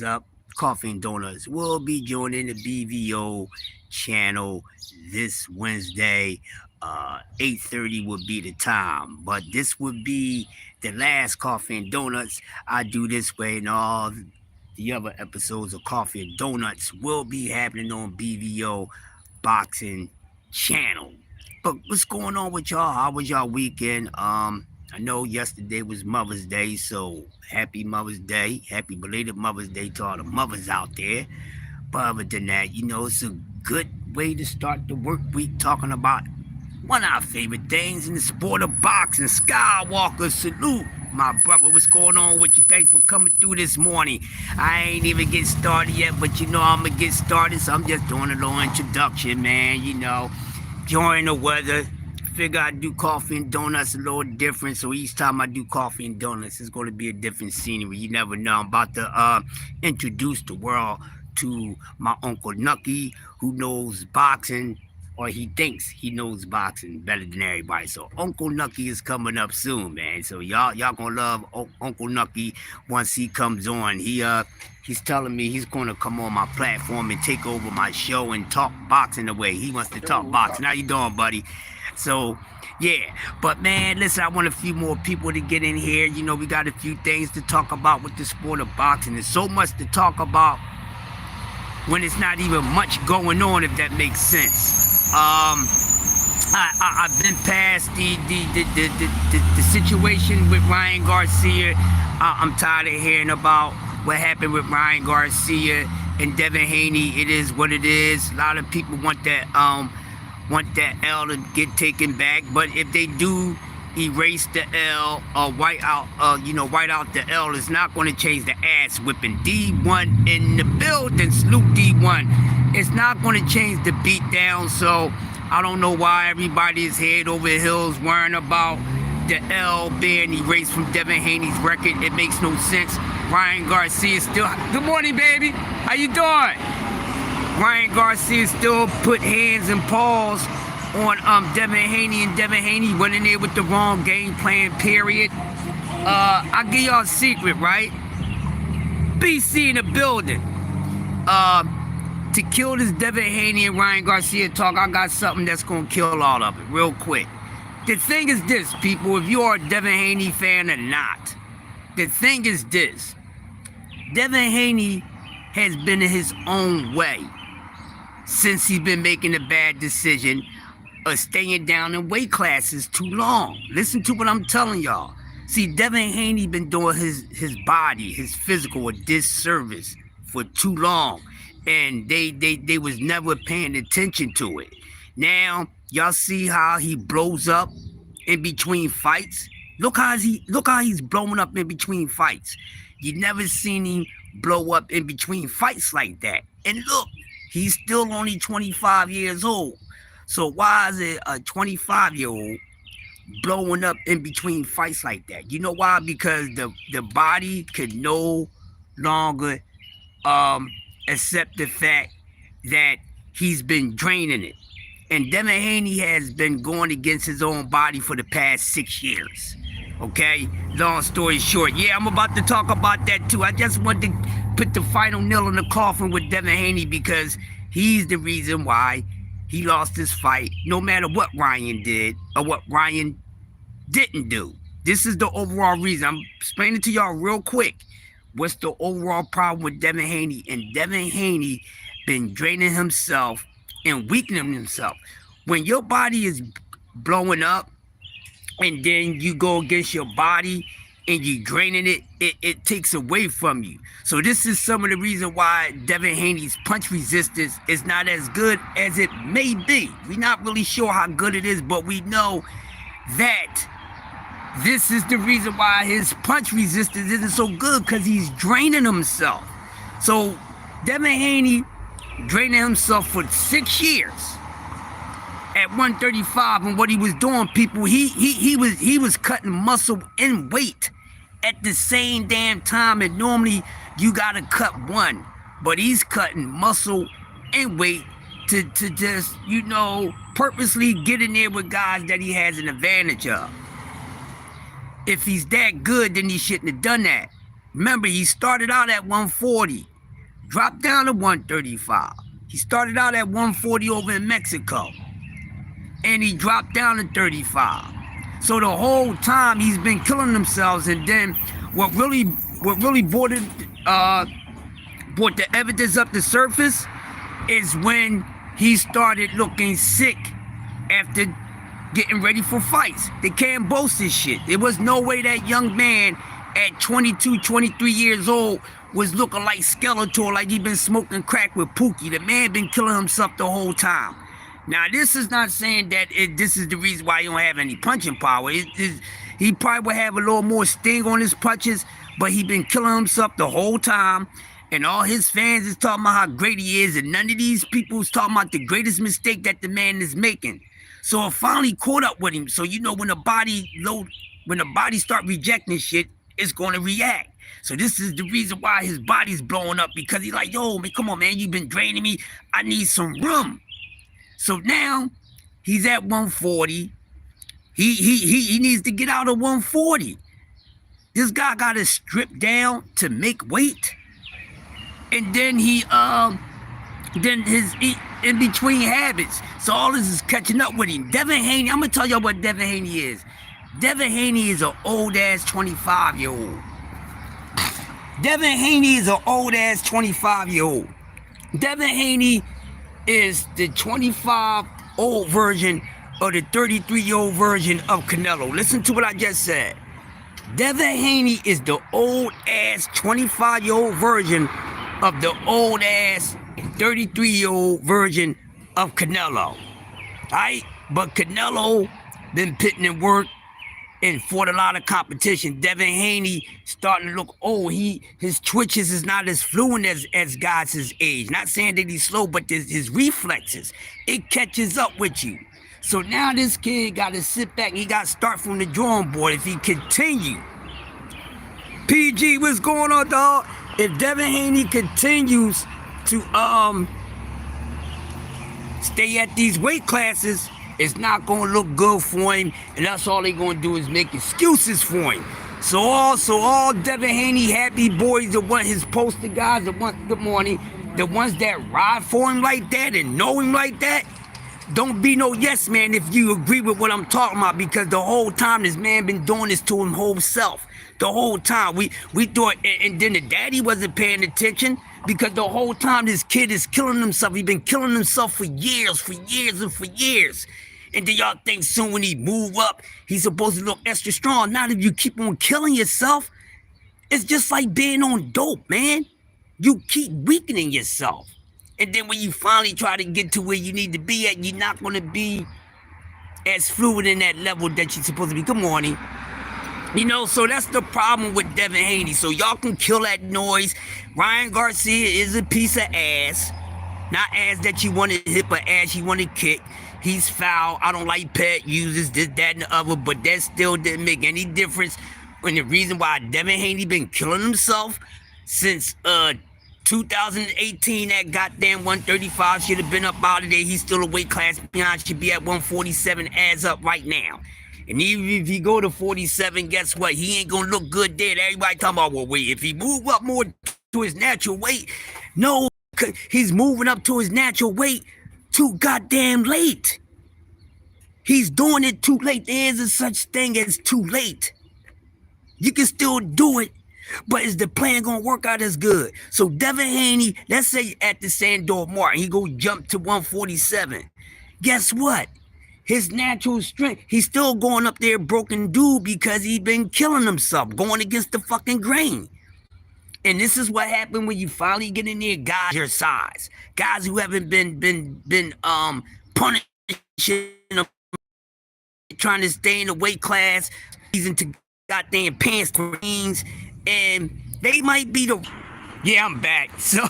up? Coffee and Donuts will be joining the BVO channel this Wednesday. 8:30 would be the time, but this would be the last Coffee and Donuts I do this way, and all the other episodes of Coffee and Donuts will be happening on BVO Boxing channel. But what's going on with y'all? How was y'all weekend? I know yesterday was Mother's Day, so happy Mother's Day. Happy belated Mother's Day to all the mothers out there. But other than that, it's a good way to start the work week talking about one of our favorite things in the sport of boxing. Skywalker, salute. My brother, what's going on with you? Thanks for coming through this morning. I ain't even get started yet, but I'm going to get started, so I'm just doing a little introduction, man. Enjoying the weather. Figure I do Coffee and Donuts a little different, so each time I do Coffee and Donuts, it's going to be a different scenery. You never know. I'm about to introduce the world to my Uncle Nucky, who knows boxing, or he thinks he knows boxing better than everybody. So Uncle Nucky is coming up soon, man. So y'all gonna love Uncle Nucky once he comes on. He's telling me he's gonna come on my platform and take over my show and talk boxing away. He wants to talk boxing. How you doing, buddy? So, yeah. But, man, listen, I want a few more people to get in here. We got a few things to talk about with the sport of boxing. There's so much to talk about when it's not even much going on, if that makes sense. I've been past the situation with Ryan Garcia. I'm tired of hearing about what happened with Ryan Garcia and Devin Haney. It is what it is. A lot of people want that L to get taken back, but if they do erase the L or white out the L, it's not going to change the ass whipping. D1 in the building, salute D1. It's not going to change the beat down, so I don't know why everybody is head over heels worrying about the L being erased from Devin Haney's record. It makes no sense. Ryan Garcia still, good morning, baby. How you doing? Ryan Garcia still put hands and paws on Devin Haney, and Devin Haney went in there with the wrong game plan, period. I'll give y'all a secret, right? BC in the building. To kill this Devin Haney and Ryan Garcia talk, I got something that's going to kill all of it real quick. The thing is this, people, if you are a Devin Haney fan or not, the thing is this. Devin Haney has been in his own way since he's been making a bad decision of staying down in weight classes too long. Listen to what I'm telling y'all. See, Devin Haney been doing his body, his physical, a disservice for too long, and they was never paying attention to it. Now y'all see how he blows up in between fights. Look how he's blowing up in between fights. You never seen him blow up in between fights like that. And look, he's still only 25 years old. So why is it a 25-year-old blowing up in between fights like that? You know why? Because the body could no longer accept the fact that he's been draining it. And Devin Haney has been going against his own body for the past 6 years. Okay? Long story short. Yeah, I'm about to talk about that too. I just want to put the final nail in the coffin with Devin Haney because he's the reason why he lost his fight, no matter what Ryan did or what Ryan didn't do. This is the overall reason. I'm explaining to y'all real quick what's the overall problem with Devin Haney. And Devin Haney been draining himself and weakening himself. When your body is blowing up and then you go against your body and you draining it, it takes away from you. So this is some of the reason why Devin Haney's punch resistance is not as good as it may be. We're not really sure how good it is, but we know that this is the reason why his punch resistance isn't so good, because he's draining himself. So Devin Haney draining himself for 6 years at 135, and what he was doing, people, he was cutting muscle and weight at the same damn time, and normally you gotta cut one, but he's cutting muscle and weight to just, purposely get in there with guys that he has an advantage of. If he's that good, then he shouldn't have done that. Remember, he started out at 140. dropped down to 135. He started out at 140 over in Mexico, and he dropped down to 35. So the whole time he's been killing themselves, and then what really brought the evidence up the surface is when he started looking sick after getting ready for fights. They can't boast this shit. There was no way that young man at 22, 23 years old was looking like Skeletor, like he been smoking crack with Pookie. The man been killing himself the whole time. Now, this is not saying that this is the reason why he don't have any punching power. He probably would have a little more sting on his punches, but he been killing himself the whole time. And all his fans is talking about how great he is, and none of these people is talking about the greatest mistake that the man is making. So it finally caught up with him. So you know when the body start rejecting shit, it's gonna react. So this is the reason why his body's blowing up, because he's like, yo, man, come on, man, you've been draining me. I need some room. So now he's at 140. He needs to get out of 140. This guy got to strip down to make weight. And then his in between habits. So all this is catching up with him. Devin Haney, I'm gonna tell y'all what Devin Haney is. Devin Haney is an old ass 25-year-old. Devin Haney is an old ass 25-year-old. Devin Haney is the 25-old version of the 33-year-old version of Canelo. Listen to what I just said. Devin Haney is the old ass 25-year-old version of the old ass 33-year-old version of Canelo. Alright? But Canelo been putting in work and fought a lot of competition. Devin Haney starting to look old. His twitches is not as fluent as guys his age. Not saying that he's slow, but his reflexes, it catches up with you. So now this kid got to sit back and he got to start from the drawing board if he continue. PG, what's going on, dog? If Devin Haney continues to stay at these weight classes, it's not going to look good for him, and that's all they're going to do is make excuses for him. So all Devin Haney happy boys that want his poster guys that want good morning, the ones that ride for him like that and know him like that, don't be no yes man if you agree with what I'm talking about, because the whole time this man been doing this to him whole self. The whole time we thought, and then the daddy wasn't paying attention, because the whole time this kid is killing himself. He been killing himself for years. And then y'all think soon when he move up, he's supposed to look extra strong. Not if you keep on killing yourself. It's just like being on dope, man. You keep weakening yourself. And then when you finally try to get to where you need to be at, you're not going to be as fluid in that level that you're supposed to be. Good morning. You know, so that's the problem with Devin Haney. So y'all can kill that noise. Ryan Garcia is a piece of ass. Not ass that you want to hit, but ass you want to kick. He's foul. I don't like pet uses, this, that, and the other, but that still didn't make any difference. And the reason why Devin Haney been killing himself since 2018, that goddamn 135 should have been up out of there. He's still a weight class beyond, should be at 147 as up right now. And even if he go to 47, guess what? He ain't gonna look good there. Everybody talking about, well, wait, if he move up more to his natural weight, no, he's moving up to his natural weight too goddamn late. He's doing it too late. There isn't such thing as too late. You can still do it, but is the plan gonna work out as good? So Devin Haney, let's say at the Sandor Martin, he go jump to 147. Guess what? His natural strength, he's still going up there broken dude because he been killing himself, going against the fucking grain. And this is what happened when you finally get in there, guys your size, guys who haven't been punishing them, trying to stay in the weight class, into goddamn pants greens, and they might be the. Yeah, I'm back. So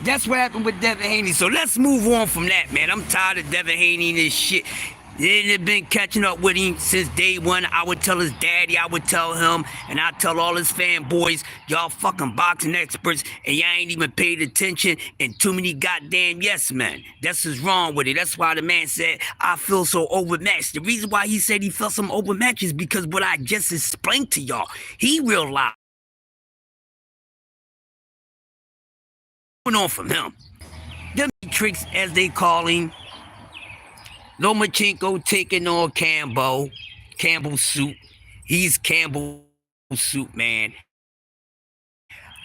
that's what happened with Devin Haney. So let's move on from that, man. I'm tired of Devin Haney and this shit. They've been catching up with him since day one. I would tell his daddy, I would tell him, and I tell all his fanboys, y'all fucking boxing experts, and y'all ain't even paid attention, and too many goddamn yes men. That's what's wrong with it. That's why the man said, I feel so overmatched. The reason why he said he felt some overmatched is because what I just explained to y'all. He realized on from him. The Matrix, as they call him, Lomachenko taking on Campbell Soup. He's Campbell Soup, man.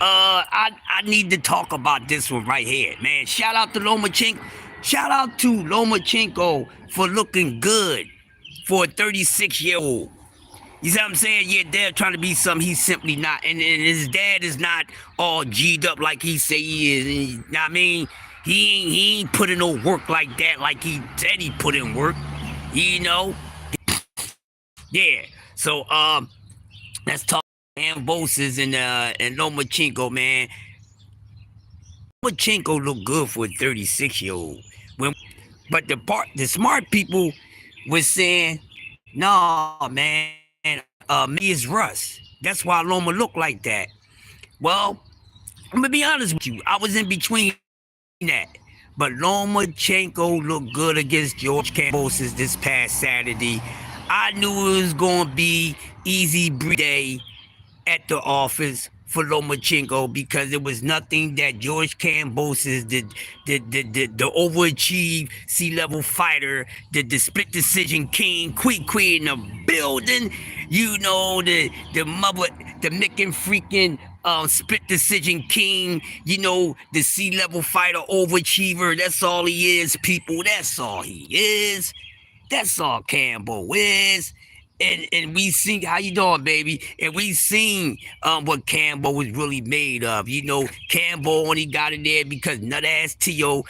I need to talk about this one right here, man. Shout out to Lomachenko. Shout out to Lomachenko for looking good for a 36-year-old. You see what I'm saying? Yeah, they're trying to be something he's simply not. And his dad is not all G'd up like he say he is. And, you know what I mean? He ain't putting no work like that like he said he put in work. You know? Yeah. So, let's talk M.O.C and Lomachenko, man. Lomachenko look good for a 36-year-old. But the smart people was saying, nah, man, maybe it's Russ. That's why Loma look like that. Well, I'm gonna be honest with you. I was in between that. But Lomachenko looked good against George Kambosos this past Saturday. I knew it was gonna be easy day at the office for Lomachenko because there was nothing that George Kambosos, the overachieved C-level fighter, the split decision king, Quee in the building, you know, the Mick freaking split decision king, you know, the C-level fighter overachiever. That's all he is, people. That's all he is. That's all Campbell is. And we seen, how you doing, baby? And we seen what Campbell was really made of. You know, Campbell only got in there because nut ass T.O.